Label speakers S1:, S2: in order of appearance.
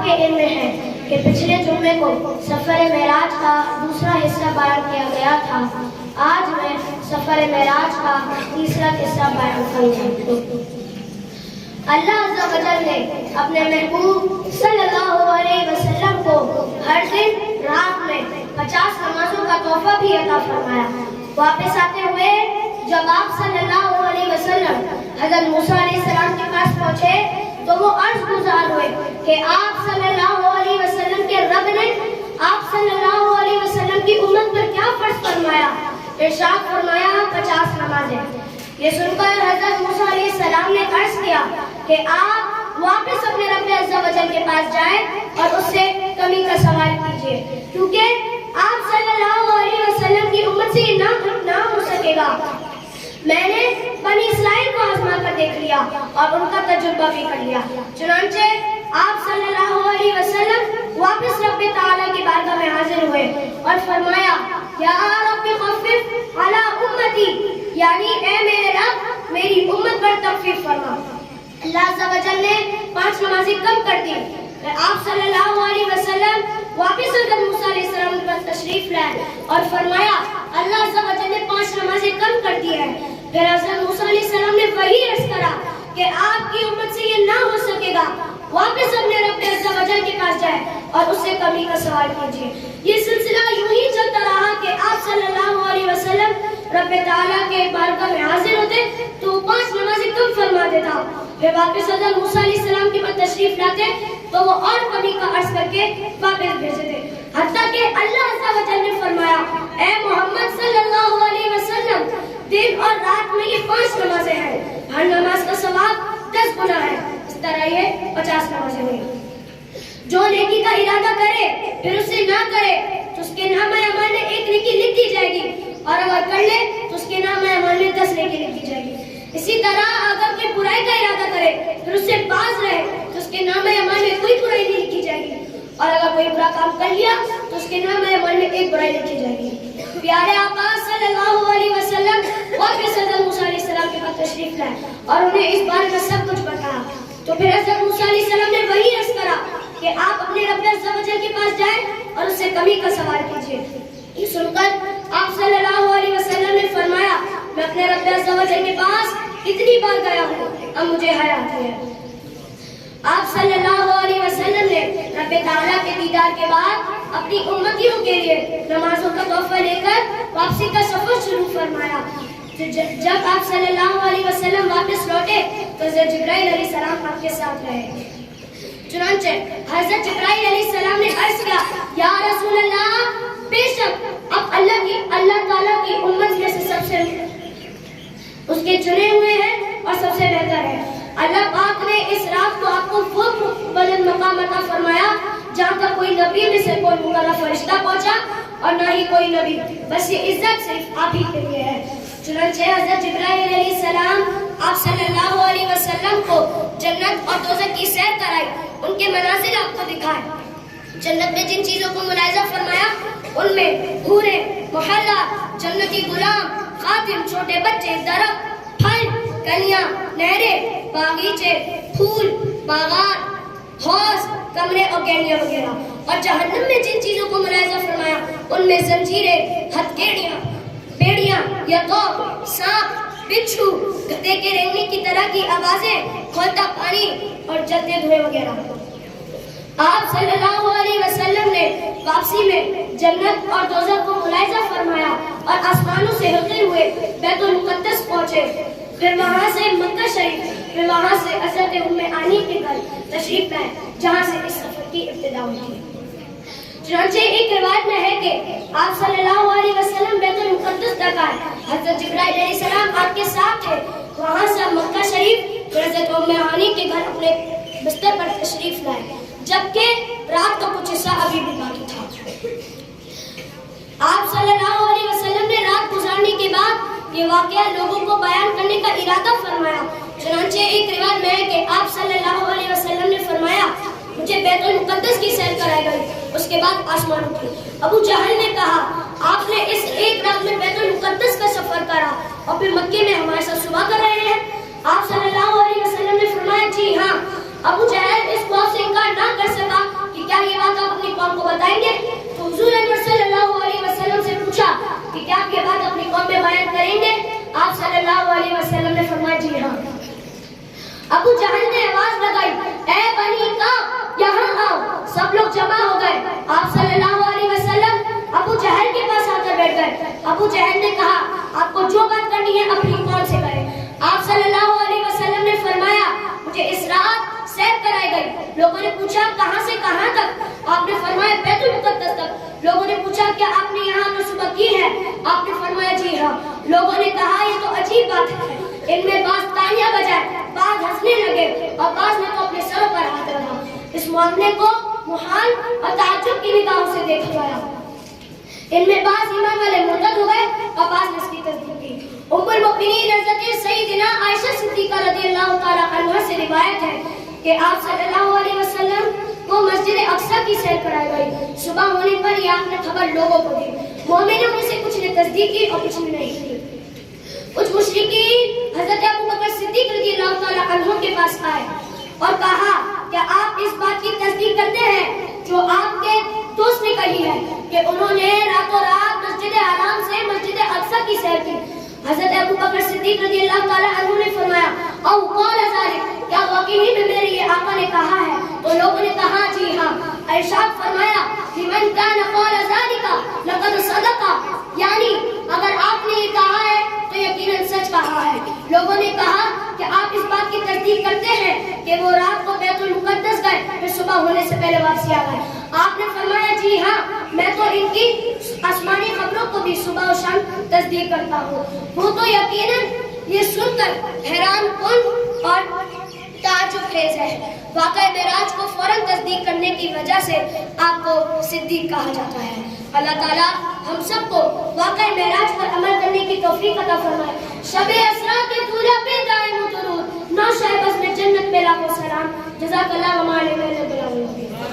S1: کے علم میں ہے کہ پچھلے جمعے کو سفر معراج کا دوسرا حصہ بیان کیا گیا تھا. آج میں سفر معراج کا تیسرا حصہ بیان کروں گا. اللہ عز و جل نے اپنے محبوب صلی اللہ علیہ وسلم کو ہر دن رات میں 50 نمازوں کا تحفہ بھی عطا فرمایا. واپس آتے ہوئے جب آپ صلی اللہ علیہ وسلم حضرت موسیٰ علیہ السلام کے پاس پہنچے تو وہ عرض گزار ہوئے کہ آپ صلی اللہ علیہ وسلم کے رب نے آپ صلی اللہ علیہ وسلم کی امت پر کیا فرض فرمایا؟ ارشاد فرمایا 50 نمازیں. یہ سن کر حضرت موسیٰ علیہ السلام نے عرض کیا کہ آپ واپس اپنے رب عز و جل کے پاس جائیں اور اس سے کمی کا سوال کیجئے، کیونکہ آپ صلی اللہ علیہ وسلم کی امت سے یہ نہ ہو سکے گا. میں نے بنی اسرائیل کو آزما کر دیکھ لیا اور ان کا تجربہ بھی کر لیا. چنانچہ آپ صلی اللہ علیہ وسلم واپس رب تعالیٰ کی بارگاہ میں حاضر ہوئے اور فرمایا یا رب خفف علی امتی، یعنی اے میرے رب میری امت پر تخفیف فرما. اللہ عز و جل نے 5 نمازیں کم کر دی. آپ صلی اللہ علیہ وسلم واپس حضرت موسیٰ علیہ السلام پر تشریف لائے اور فرمایا اللہ عز و جل نے 5 نمازیں کم کر دی ہے. پھر حضرت موسیٰ علیہ السلام نے وہی عرض کرا کہ آپ کی امت سے یہ نہ ہو سکے گا، واپس اپنے رب عز و جل کے پاس جائے اور اس سے کمی کا سوال کیجیے. یہ سلسلہ یوں ہی چلتا رہا کہ آپ صلی اللہ علیہ وسلم رب تعالیٰ کے بارگاہ میں حاضر ہوتے تو 5 نمازیں کم فرما دیتا. پھر واپس حضرت موسیٰ علیہ السلام کے پاس تشریف لاتے تو وہ اور کمی کا عرض کر کے واپس بھیجتے تھے، حتیٰ کہ اللہ عز و جل نے فرمایا اے محمد صلی اللہ علیہ وسلم دن اور رات میں یہ 5 نمازیں ہیں، ہر نماز کا ثواب 10 گنا ہے. اس طرح یہ 50 نمازیں ہوئی. جو نیکی کا ارادہ کرے پھر اسے نہ کرے تو اس کے نام اعمال میں 1 نیکی لکھ دی جائے گی، اور اگر کر لے تو اس کے نام اعمال میں 10 نیکی لکھ دی جائے گی. اسی طرح اگر کوئی برائی کا ارادہ کرے پھر اس سے باز رہے تو اس کے نام اعمال میں کوئی برائی نہیں لکھی جائے گی، اور اگر کوئی برا کام کر لیا تو اس کے نام اعمال میں 1 برائی لکھی جائے گی. پیارے آقا صلی اللہ علیہ وسلم واپس حضرت موسیٰ علیہ السلام کے پاس تشریف لائے اور انہیں اس بارے میں سب کچھ بتایا. تو پھر حضرت موسیٰ علیہ السلام نے وہی عرض کرا کہ آپ اپنے رب عز و جل کے پاس جائیں اور اس سے کمی کا سوال کیجیے. یہ سن کر آپ صلی اللہ علیہ وسلم نے فرمایا میں اپنے رب عز و جل کے پاس اتنی بار گیا ہوں اب مجھے حیا آتی ہے. آپ صلی اللہ علیہ وسلم نے رب تعالیٰ کے دیدار کے بعد اپنی امتیوں کے لیے نمازوں کا تحفہ لے کر واپسی کا سفر شروع فرمایا. جب آپ صلی اللہ علیہ وسلم واپس لوٹے تو حضرت جبرائیل علیہ السلام آپ کے ساتھ رہے. چنانچہ حضرت جبرائیل علیہ السلام نے عرض کیا یا رسول اللہ بے شک اب اللہ تعالیٰ کی امت میں سے سب سے اس کے چنے ہوئے ہیں اور سب سے بہتر ہے. اللہ پاک نے اس رات کو آپ کو وہ بلند مقام عطا فرمایا جہاں تک کوئی نبی میں سے کوئی مقرر فرشتہ پہنچا اور نہ ہی کوئی نبی، بس یہ عزت صرف آپ ہی کے لیے ہے. چنانچہ حضرت جبرائیل علیہ السلام آپ صلی اللہ علیہ وسلم کو جنت اور دوزخ کی سیر کرائی، ان کے مناظر آپ کو دکھائے. جنت میں جن چیزوں کو ملاحظہ فرمایا ان میں حوریں، محلہ، جنتی غلام، خادم، چھوٹے بچے، درخت، پھل، کلیاں، نہریں، باغیچے، پھول، باغات، حوض، کمرے اور گہنیاں وغیرہ. اور جہنم میں جن چیزوں کو ملاحظہ فرمایا ان میں زنجیریں، ہتھیلیاں، بیڑیاں، یتوق، سانپ، بچھو، گدھے کے رینگنے کی طرح کی آوازیں، کھولتا پانی اور جلتے دھوئے وغیرہ. آپ صلی اللہ علیہ وسلم نے واپسی میں جنت اور دوزخ کو ملاحظہ فرمایا اور آسمانوں سے ہوتے ہوئے بیت المقدس پہنچے، پھر وہاں سے مکہ شریف، پھر وہاں سے حضرت ام ہانی کے گھر تشریف لائے جہاں سے اس سفر کی ابتدا ہوئی. چنانچہ ایک روایت میں ہے کہ آپ صلی اللہ علیہ وسلم بیت المقدس تک آئے، حضرت جبرائیل علیہ السلام آپ کے ساتھ تھے، وہاں سے مکہ شریف پھر حضرت ام ہانی کے گھر اپنے بستر پر تشریف لائے، جبکہ رات کا کچھ حصہ ابھی بھی باقی تھا. آپ صلی اللہ علیہ وسلم نے رات گزارنے کے بعد یہ واقعہ لوگوں کو بیان کرنے کا ارادہ فرمایا. چنانچہ ایک روایت میں ہے کہ آپ صلی اللہ علیہ وسلم نے فرمایا مجھے بیت المقدس کی سیر کرائی گئی، اس کے بعد آسمان اٹھے. ابو جہل نے کہا آپ نے اس ایک رات میں بیت المقدس کا سفر کرا اور پھر مکے میں ہمارے ساتھ صبح کر رہے ہیں؟ آپ صلی اللہ علیہ وسلم نے فرمایا جی ہاں. ابو جہل اس بات سے انکار نہ کر سکا ابو جہل نے آواز لگائی، اے بنی کعب یہاں آؤ۔ سب لوگ جمع ہو گئے۔ آپ صلی اللہ علیہ وسلم ابو جہل کے پاس آ کر بیٹھ گئے۔ ابو جہل نے کہا، آپ کو جو بات کرنی ہے اپنی قول سے کریں۔ آپ صلی اللہ علیہ وسلم نے فرمایا، مجھے اس رات سیر کرائی گئی۔ لوگوں نے پوچھا کہاں سے کہاں تک؟ آپ نے فرمایا بیت المقدس تک۔ لوگوں نے پوچھا کیا آپ نے یہاں تو صبح کی ہے؟ آپ نے فرمایا جی ہاں۔ لوگوں نے کہا یہ تو عجیب بات ہے، ان میں بعض تالیاں بجائے، بعض ہنسنے لگے اور بعض نے تو اپنے سروں پر ہاتھ رکھا۔ اس معاملے کو محال اور تعجب کی نگاہوں سے دیکھا گیا۔ ان میں بعض ایمان والے مرتد ہو گئے اور بعض نے اس کی تصدیق کی۔ ام المؤمنین حضرت سیدنا عائشہ صدیقہ رضی اللہ تعالی عنہا سے روایت ہے کہ آپ صلی اللہ علیہ وسلم کو مسجد اقصی کی سیر کرائی گئی۔ صبح ہونے پر یہ آپ نے خبر لوگوں کو دی۔ مومنوں میں سے کچھ نے تصدیق کی اور کچھ نے نہیں کی۔ کچھ مشرکین حضرت ابوبکر صدیق رضی اللہ تعالی عنہ کے پاس آئے اور کہا کہ آپ اس بات کی تصدیق کرتے ہیں جو آپ کے دوست نے کہی ہے کہ انہوں نے راتوں رات مسجد حرام سے مسجد اقصی کی سیر کی؟ حضرت ابوبکر صدیق رضی اللہ تعالی عنہ نے فرمایا، او قال ذلک، کیا واقعی میں میرے یہ آقا نے کہا ہے؟ تو لوگوں نے کہا جی ہاں۔ ارشاد فرمایا، لمن کان قال ذلک لقد صدق، یعنی اگر آپ نے یہ کہا ہے تو یقیناً سچ کہا ہے۔ لوگوں نے کہا کہ آپ اس بات کی تصدیق کرتے ہیں کہ وہ رات کو بیت المقدس گئے پھر صبح ہونے سے پہلے واپسی آ گئے؟ آپ نے فرمایا جی ہاں، میں تو ان کی آسمانی خبروں کو بھی صبح و شام تصدیق کرتا ہوں۔ وہ تو یقیناً یہ سن کر حیران کن اور تعجب خیز ہے۔ واقعہ معراج کو فوراً تصدیق کرنے کی وجہ سے آپ کو صدیق کہا جاتا ہے۔ اللہ تعالیٰ ہم سب کو واقعہ معراج پر عمل کرنے کی توفیق عطا فرمائے۔ شب اسراء کے طلوع پہ دائم درود، نو شہباز میں جنت میں لاکھوں سلام۔ جزاک اللہ و ما علیہ